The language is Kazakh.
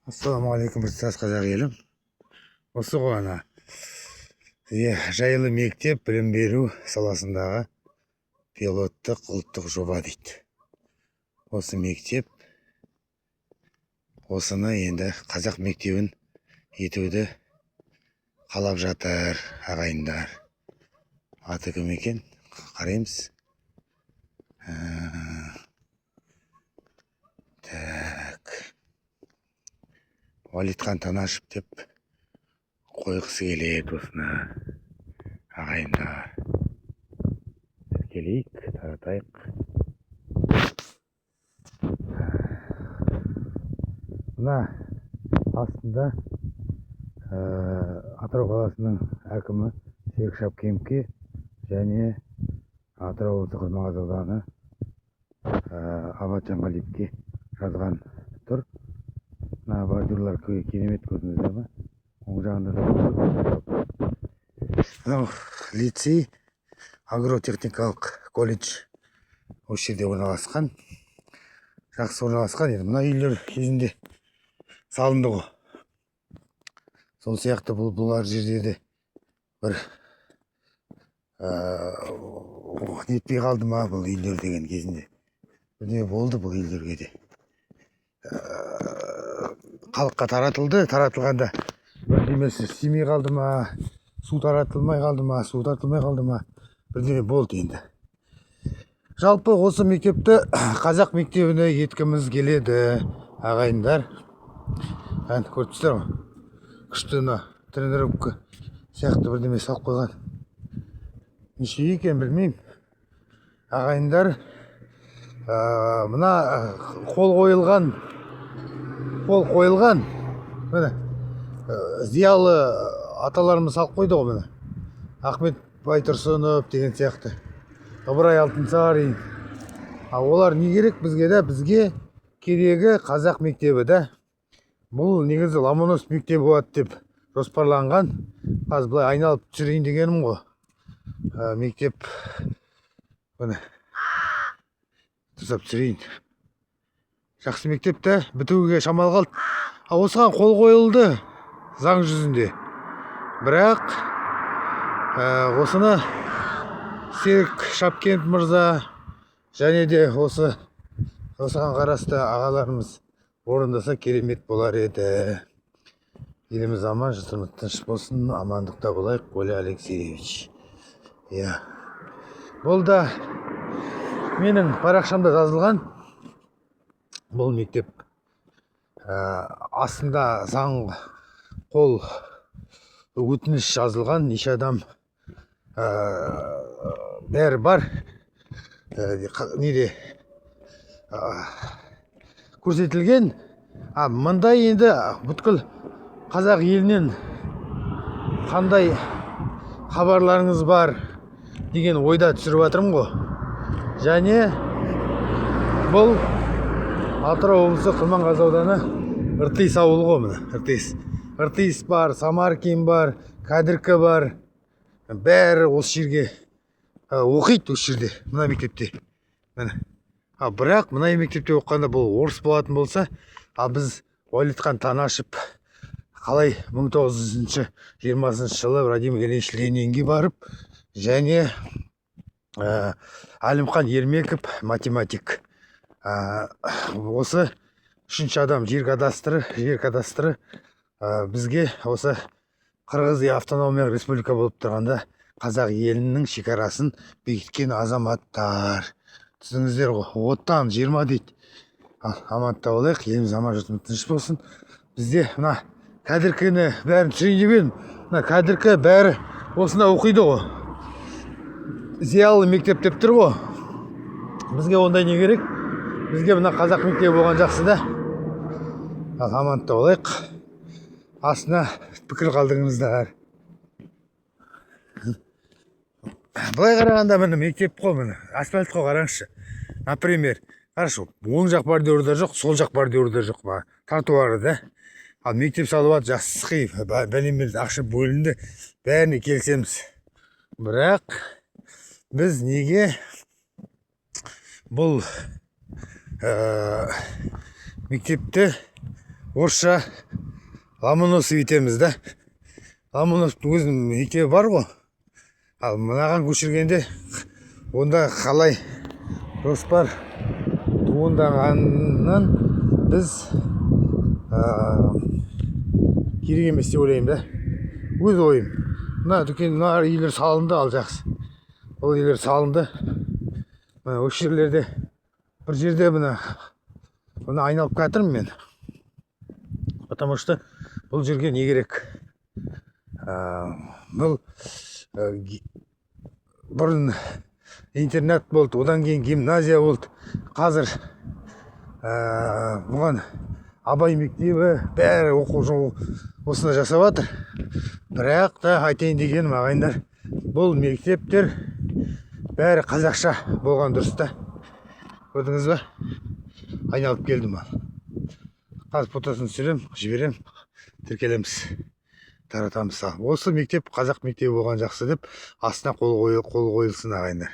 Ассалаумағалейкум, біртұтас қазақ елім. Осы ғой ана жайлы мектеп білім беру саласындағы пилоттық ұлттық жоба дейді. Осы мектеп осыны енді қазақ мектебін етуді қалап жатыр ағайындар. Аты кім екен? Қараймыз. Уалитхан Танашев деп қойғысы келеді осыны ағайындар. Келейік, таратайық. Мына астында Атырау қаласының әкімі Серік Шапкеновке және Атырау облыстық Құрмағазы ауданы Абат Жанғалиевке жазған тұр. Мына бордюрлар керемет, көрдіңіздер ме? Оң жағында да. Мынау лицей, агротехникалық колледж осы жерде орналасқан. Жақсы орналасқан еді. Мына үйлер кезінде салынды ғой. Сол сияқты бұлар жерде де бір нетпей қалды ма бұл үйлер деген кезінде. Не болды бұл үйлерге де. Халыққа таратылды, таратылғанда бірдемесі істемей қалды ма, су таратылмай қалды ма, су тартылмай қалды ма, бірдеме болды енді. Жалпы осы мектепті қазақ мектебіне еткіміз келеді ағайындар. Көріпсіздер ғой, күшті тренировка сияқты бірдеме салып қойған. Неше екен білмеймін. Ағайындар, мына қол қойылған міне зиялы аталарымыз салып қойды ғой міне. Ахмет Байтұрсынов деген сияқты, Ыбырай Алтынсарин. Олар не керек бізге де? Бізге керегі қазақ мектебі де. Бұл негізі Ломоносов мектебі болады деп жоспарланған. Қазір былай айналып жүрейін дегенім ғой. Мектеп міне тұсап жүрейін. Жақсы мектепті бітуге шамал қалды. Осыған қол қойылды заң жүзінде. Бірақ осыны Серік Шапкенов мырза және де осыған қарасты ағаларымыз орындаса керемет болар еді. Еліміз аман, жұртымыз тыныш болсын, амандықта болайық, Коля Алексеевич. Бұл да менің парақшамда жазылған. Бұл мектеп астында заң қол өтініш жазылған, неше адам бәрі бар. Неде көрсетілген. Мында енді бүткіл қазақ елінен қандай хабарларыңыз бар деген ойда түсіріп жатырмын ғой. Және бұл Атырау облысы Құрманғазы ауданы Ыртиыс ауылы ғой міне. Ыртиыс бар, Самаркин бар, Кәдіркі бар. Бәрі осы жерге оқиды, осы жерде, мына мектепте. Бірақ мына мектепте оққанда бұл орыс болатын болса, біз Уалитхан Танашев қалай 1920 жылы Владимир Ильич Ленинге барып, және Әлімхан Ермеков математик. Осы үшінші адам жер кадастры бізге осы Қырғыз автономиялық республика болып тұрғанда қазақ елінің шекарасын бекіткен азаматтар. Түсіңіздер ғой, 20 дейді. Амантта болайық, еліміз аман, жұртымыз тыныш болсын. Бізде мына Кәдіркіні бәрін түсірейін деп едім. Мына Кәдіркі бәрі осында оқиды ғой. Зиялы мектеп деп тұр ғой. Бізге ондай не керек? Бізге мына қазақ мектебі болған жақсы да. Амантта болайық. Астына пікір қалдырыңыздар. Былай қарағанда міне мектеп қой міне. Асфальт қой, қараңызшы. Например, қарашы, оң жақ бордюрда жоқ, сол жақ бордюрда жоқ па. Тротуары да. Ал мектеп салып жатыр, жақсы қиып, бәлеміз ақша бөлінді, бәріне келсеміз. Бірақ біз неге бұл мектепті орысша Ломоносов етеміз да. Ломоносовтың өзінің мектебі бар ғой. Ал мынаған көшіргенде онда қалай жоспар туындағанынан біз керек емес деп ойлаймын да. Өз ойым. Мына дүкен, мына үйлер салынды, ал жақсы. Ол үйлер салынды. Мына осы жерлерде бір жерде мына айналып жатырмын мен. Потому что бұл жерге не керек? Бұл бұрын интернат болды, одан кейін гимназия болды. Қазір бұған Абай мектебі бәрі оқу жолы осында жасап жатыр. Бірақ та айтайын дегенім ағайындар, бұл мектептер бәрі қазақша болған дұрыс та. Көрдіңіз ба? Айналып келдім ал. Қазір фотосын түсірем, жіберем, тіркелеміз, таратамыз. Осы мектеп қазақ мектебі болған жақсы деп астына қол қойылсын ағайындар.